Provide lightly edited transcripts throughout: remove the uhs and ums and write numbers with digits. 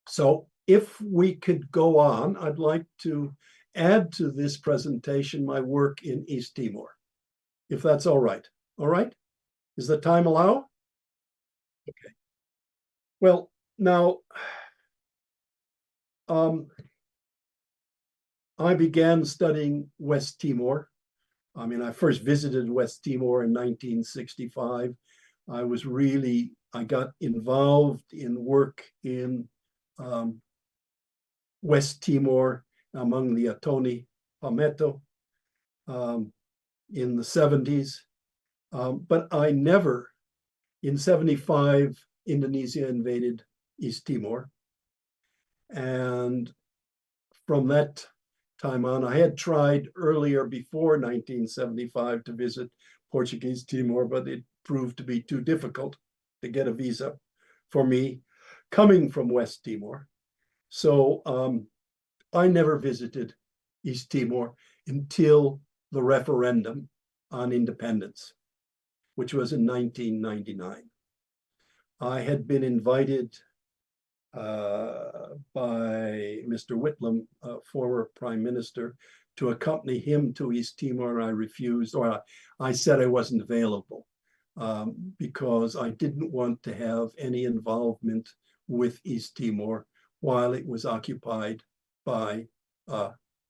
So if we could go on, I'd like to add to this presentation my work in East Timor, if that's all right. All right? Does the time allow? Okay. Well, now, I began studying West Timor. I mean, I first visited West Timor in 1965. I got involved in work in West Timor among the Atoni Palmetto in the 70s. But I never, in 75, Indonesia invaded East Timor. And from that time on, I had tried earlier before 1975 to visit Portuguese Timor, but it proved to be too difficult to get a visa for me coming from West Timor. So I never visited East Timor until the referendum on independence, which was in 1999. I had been invited by Mr. Whitlam, former prime minister, to accompany him to East Timor, and I refused, or I said I wasn't available because I didn't want to have any involvement with East Timor while it was occupied by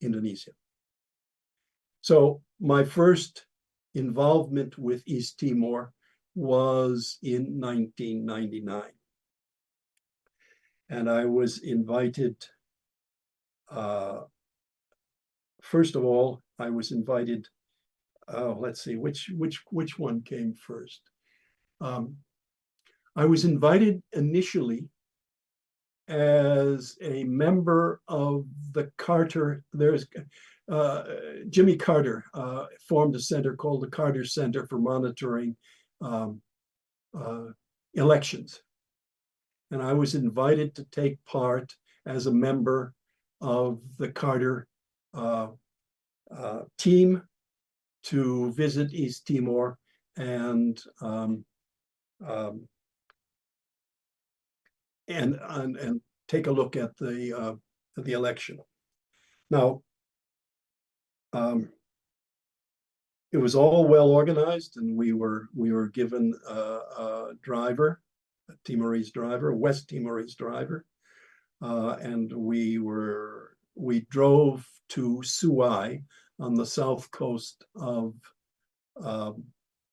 Indonesia. So my first involvement with East Timor was in 1999. And I was invited, first of all, I was invited, let's see, which one came first? I was invited initially as a member of the Carter, Jimmy Carter formed a center called the Carter Center for Monitoring Elections. And I was invited to take part as a member of the Carter team to visit East Timor and take a look at the election. Now, it was all well organized, and we were given a driver, a Timorese driver, a West Timorese driver, and we drove to Suai on the south coast of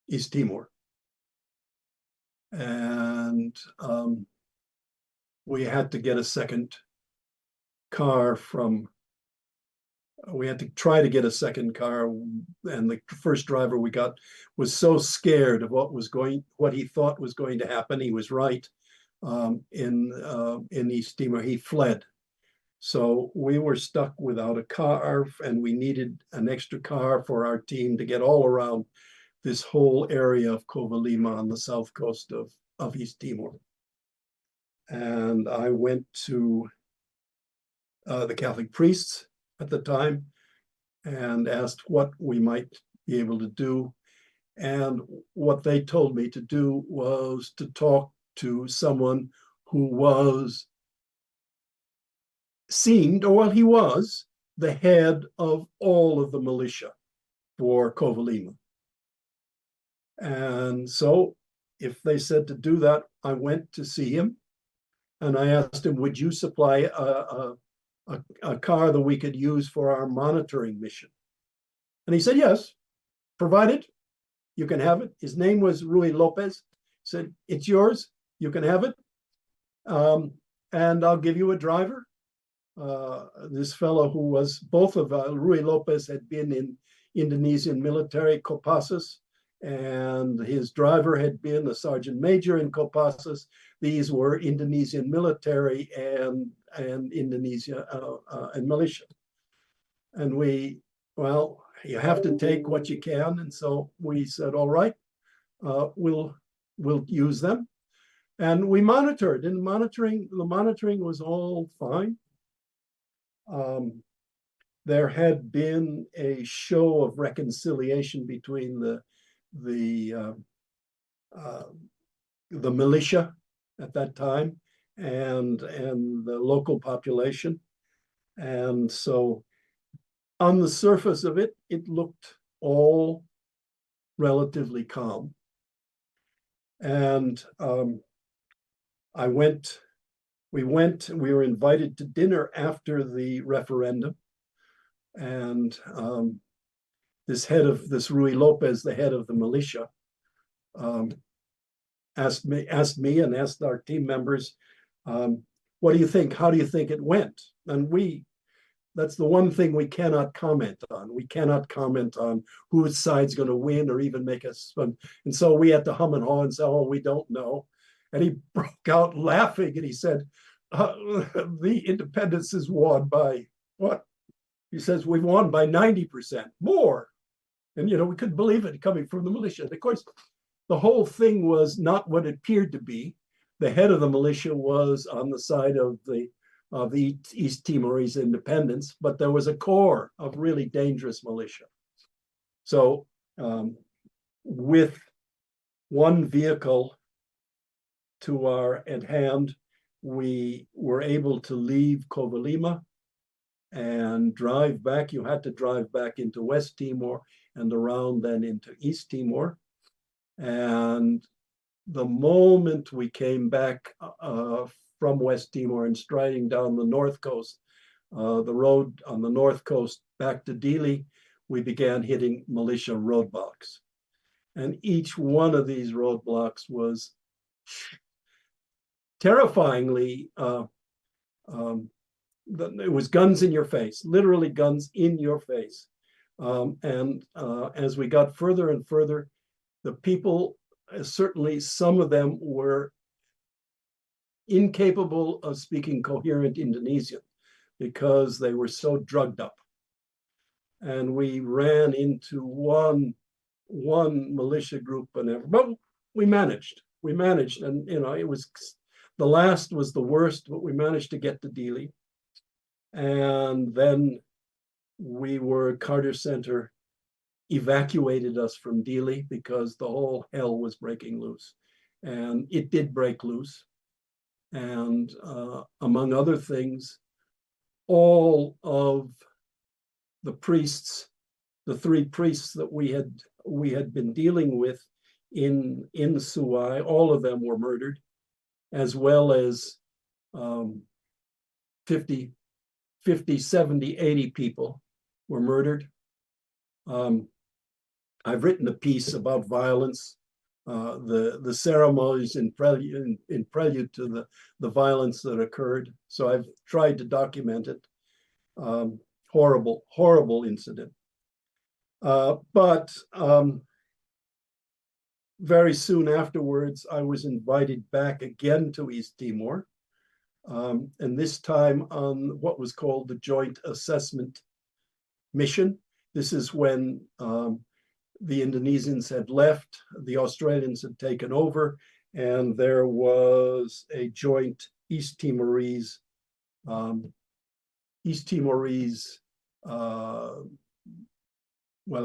East Timor, and we had to get a second car we had to try to get a second car, and the first driver we got was so scared of what he thought was going to happen. He was right. In East Timor, he fled. So we were stuck without a car, and we needed an extra car for our team to get all around this whole area of Covalima on the south coast of East Timor. And I went to the Catholic priests at the time and asked what we might be able to do. And what they told me to do was to talk to someone who he was the head of all of the militia for Covalima. And so if they said to do that, I went to see him, and I asked him, would you supply a car that we could use for our monitoring mission? And he said, yes, provided you can have it. His name was Rui Lopez. He said, it's yours, you can have it. And I'll give you a driver. this fellow who was, both of Rui Lopez had been in Indonesian military, Kopassus, and his driver had been a sergeant major in Kopassus. These were Indonesian military and Indonesia and militia. And well, you have to take what you can. And so we said, all right, we'll use them. And we monitored, and the monitoring was all fine. There had been a show of reconciliation between the militia at that time and the local population. And so on the surface of it, it looked all relatively calm. And we were invited to dinner after the referendum. And this Rui Lopez, the head of the militia, asked me and asked our team members, what do you think? How do you think it went? And that's the one thing we cannot comment on. We cannot comment on whose side's going to win or even make us fun. And so we had to hum and haw and say, oh, we don't know. And he broke out laughing and he said, the independence is won by what? He says, we've won by 90% more. And, we couldn't believe it coming from the militia. And of course, the whole thing was not what it appeared to be. The head of the militia was on the side of the East Timorese independence, but there was a core of really dangerous militia. So with one vehicle at hand, we were able to leave Covalima and drive back. You had to drive back into West Timor and around then into East Timor. And the moment we came back from West Timor and striding down the north coast, the road on the north coast back to Dili, we began hitting militia roadblocks. And each one of these roadblocks was terrifyingly, it was guns in your face, literally guns in your face. And as we got further and further, the people, certainly some of them were incapable of speaking coherent Indonesian because they were so drugged up. And we ran into one militia group, but we managed, and it was, the last was the worst, but we managed to get to Dili. And then Carter Center evacuated us from Dili because the whole hell was breaking loose. And it did break loose. And among other things, all of the priests, the three priests that we had been dealing with in Suai, all of them were murdered, as well as 50, 70, 80 people were murdered. I've written a piece about violence, the ceremonies in prelude to the violence that occurred. So I've tried to document it. Horrible, horrible incident. But very soon afterwards, I was invited back again to East Timor, and this time on what was called the Joint Assessment Mission. This is when the Indonesians had left, the Australians had taken over, and there was a joint East Timorese, well,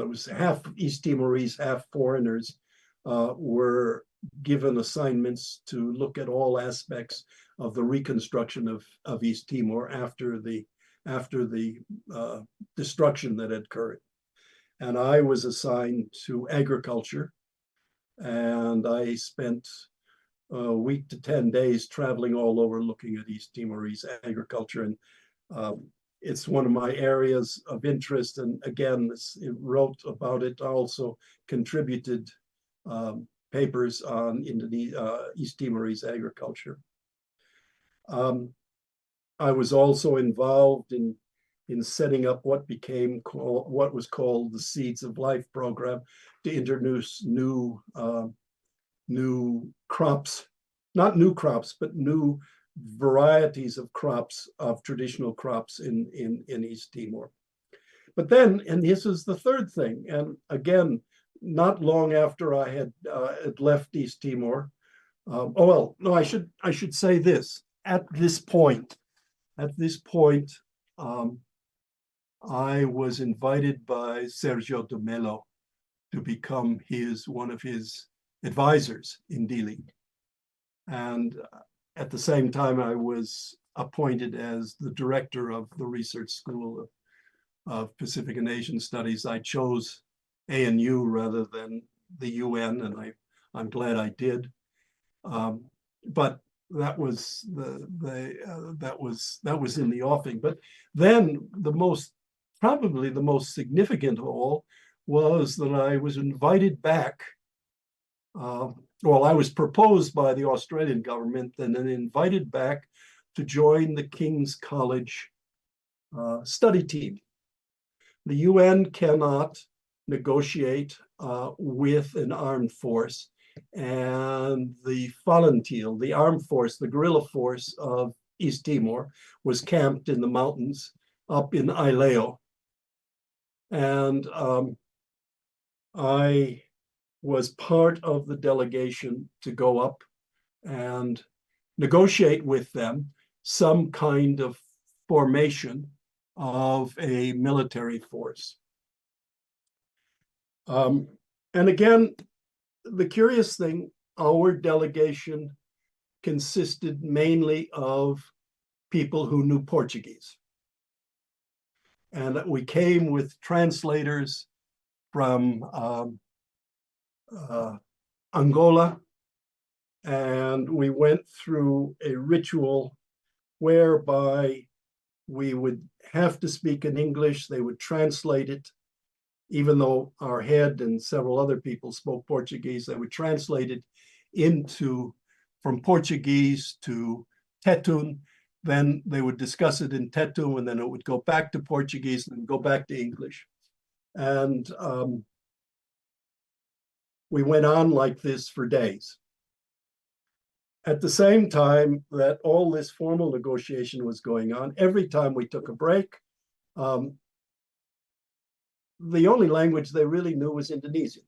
it was half East Timorese, half foreigners, were given assignments to look at all aspects of the reconstruction of East Timor after the destruction that had occurred. And I was assigned to agriculture, and I spent a week to 10 days traveling all over looking at East Timorese agriculture. And it's one of my areas of interest. And again, it wrote about it, also contributed papers on East Timorese agriculture. I was also involved in setting up what was called the Seeds of Life program to introduce new crops, not new crops, but new varieties of crops, of traditional crops in East Timor. But then, and this is the third thing, and again, not long after I had left East Timor, oh well, no, I should say this. At this point, I was invited by Sergio de Mello to become one of his advisors in Dili. And at the same time, I was appointed as the director of the Research School of Pacific and Asian Studies. I chose ANU rather than the UN, and I'm glad I did. But that was that was in the offing. But then probably the most significant of all was that I was invited back. Well, I was proposed by the Australian government and then invited back to join the King's College study team. The UN cannot negotiate with an armed force, and the Falantil, the armed force, the guerrilla force of East Timor, was camped in the mountains up in Aileo. And I was part of the delegation to go up and negotiate with them some kind of formation of a military force. And again, the curious thing, our delegation consisted mainly of people who knew Portuguese. And we came with translators from Angola, and we went through a ritual whereby we would have to speak in English. They would translate it, even though our head and several other people spoke Portuguese. They would translate it from Portuguese to Tetun. Then they would discuss it in Tetun, and then it would go back to Portuguese and go back to English. And we went on like this for days. At the same time that all this formal negotiation was going on, every time we took a break, the only language they really knew was Indonesian.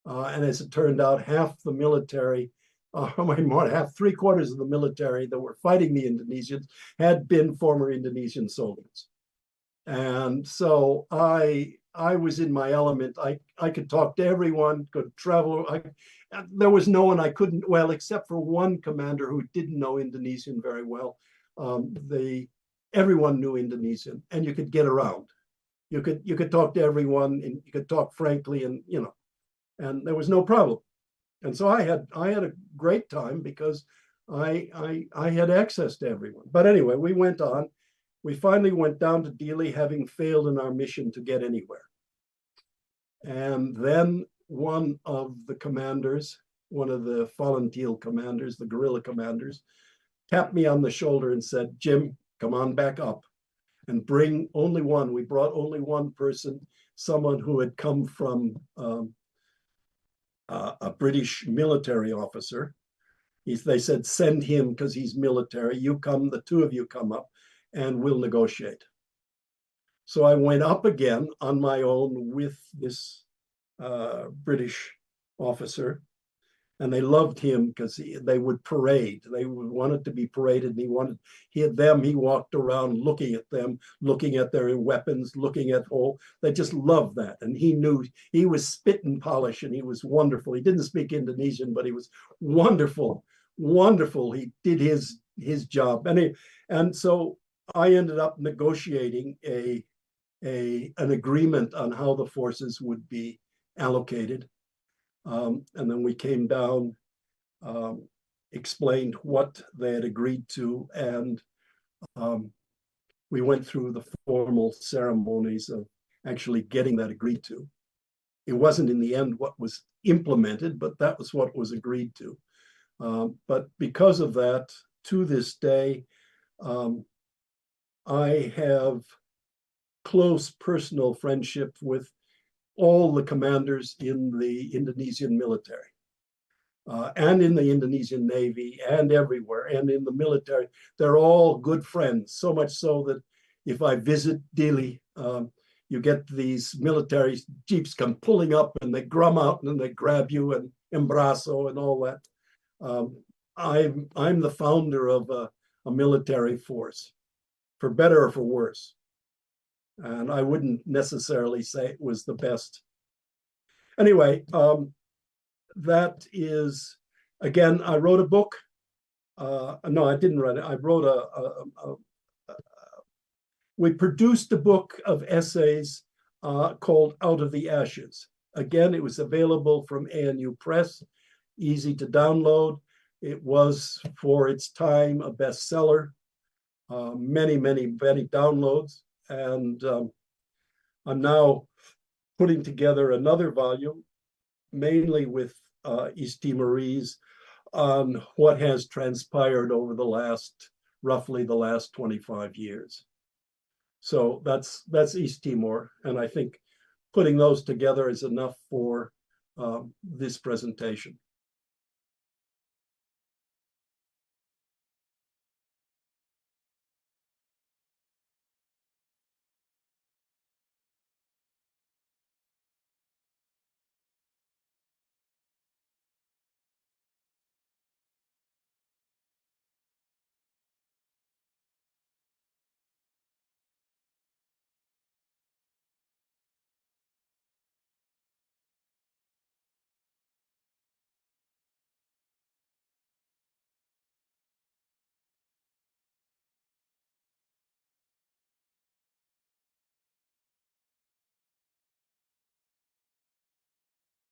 And as it turned out, half the military, three-quarters of the military that were fighting the Indonesians had been former Indonesian soldiers. And so I was in my element. I could talk to everyone, could travel. There was no one I couldn't, well, except for one commander who didn't know Indonesian very well. Everyone knew Indonesian, and you could get around. You could talk to everyone, and you could talk frankly, and and there was no problem. And so I had a great time because I had access to everyone. But anyway, we went on. We finally went down to Dili, having failed in our mission to get anywhere. And then one of the commanders, one of the Falantil commanders, the guerrilla commanders, tapped me on the shoulder and said, "Jim, come on back up and bring only one." We brought only one person, someone who had come from a British military officer. They said, "Send him because he's military. You come, the two of you come up, and we'll negotiate." So I went up again on my own with this British officer, and they loved him because they would parade. They wanted to be paraded, and he walked around looking at them, looking at their weapons, looking at all. They just loved that. And he knew he was spit and polish, and he was wonderful. He didn't speak Indonesian, but he was wonderful, wonderful. He did his job. And so I ended up negotiating an agreement on how the forces would be allocated. And then we came down, explained what they had agreed to, and we went through the formal ceremonies of actually getting that agreed to. It wasn't in the end what was implemented, but that was what was agreed to. But because of that, to this day, I have close personal friendship with all the commanders in the Indonesian military, and in the Indonesian Navy and everywhere, and in the military. They're all good friends, so much so that if I visit Dili, you get these military jeeps come pulling up and they grum out and they grab you and embrazo and all that. I'm the founder of a military force, for better or for worse. And I wouldn't necessarily say it was the best. Anyway, that is, again, I wrote a book. No, I didn't write it. I wrote we produced a book of essays called Out of the Ashes. Again, it was available from ANU Press, easy to download. It was, for its time, a bestseller. Many downloads. And I'm now putting together another volume, mainly with East Timorese, on what has transpired over roughly the last 25 years. So that's East Timor, and I think putting those together is enough for this presentation.